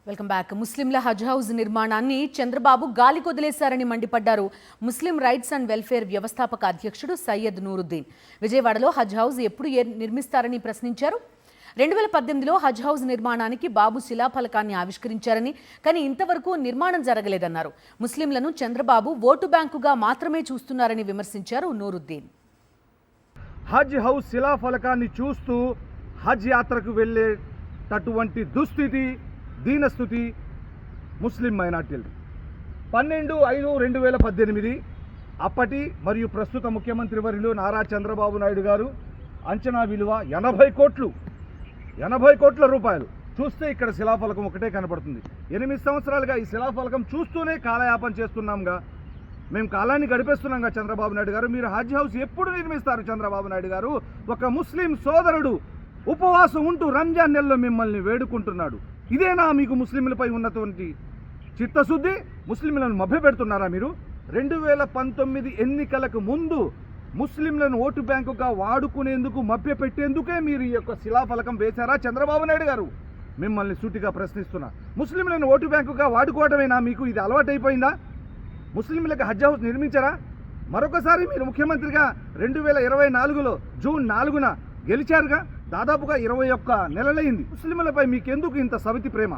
Welcome back. ముస్లింల హజ్ house నిర్మాణాన్ని చంద్రబాబు గాలి కొదిలేశారని మండిపడ్డారు ముస్లిం రైట్స్ అండ్ వెల్ఫేర్ వ్యవస్థాపక అధ్యక్షుడు సయ్యద్ నూరుద్దీన్. విజయవాడలో హజ్ హౌస్ ఎప్పుడు నిర్మిస్తారని ప్రశ్నించారు. 2018లో హజ్ హౌస్ నిర్మాణానికి బాబు శిలాఫలకాన్ని ఆవిష్కరించారని, కానీ ఇంతవరకు నిర్మాణం జరగలేదన్నారు. ముస్లింలను చంద్రబాబు ఓటు బ్యాంకుగా మాత్రమే చూస్తున్నారని విమర్శించారు నూరుద్దీన్. హజ్ హౌస్ శిలాఫలకాన్ని చూస్తూ హజ్ యాత్రకు వెళ్ళేటటువంటి దుస్థితి, దీనస్థితి ముస్లిం మైనార్టీలు. 12/5/2018 అప్పటి మరియు ప్రస్తుత ముఖ్యమంత్రి వర్యులు నారా చంద్రబాబు నాయుడు గారు అంచనా విలువ 80 కోట్ల రూపాయలు. చూస్తే ఇక్కడ శిలాఫలకం ఒకటే కనపడుతుంది. 8 సంవత్సరాలుగా ఈ శిలాఫలకం చూస్తూనే కాలయాపన చేస్తున్నాంగా, మేము కాలాన్ని గడిపేస్తున్నాంగా. చంద్రబాబు నాయుడు గారు, మీరు హజ్ హౌస్ ఎప్పుడు నిర్మిస్తారు? చంద్రబాబు నాయుడు గారు, ఒక ముస్లిం సోదరుడు ఉపవాసం ఉంటూ రంజాన్ నెలలో మిమ్మల్ని వేడుకుంటున్నాడు. ఇదేనా మీకు ముస్లింలపై ఉన్నటువంటి చిత్తశుద్ధి? ముస్లింలను మభ్యపెడుతున్నారా మీరు? 2019 ఎన్నికలకు ముందు ముస్లింలను ఓటు బ్యాంకుగా వాడుకునేందుకు, మభ్యపెట్టేందుకే మీరు ఈ యొక్క శిలాఫలకం వేశారా చంద్రబాబు నాయుడు గారు? మిమ్మల్ని సూటిగా ప్రశ్నిస్తున్నా. ముస్లింలను ఓటు బ్యాంకుగా వాడుకోవడమేనా మీకు ఇది అలవాటైపోయిందా? ముస్లింలకు హజ్ హౌస్ నిర్మించరా? మరొకసారి మీరు ముఖ్యమంత్రిగా 2024లో జూన్ 4న గెలిచారుగా. దాదాపుగా 21 నెలలైంది. ముస్లింలపై మీకెందుకు ఇంత సవితి ప్రేమ?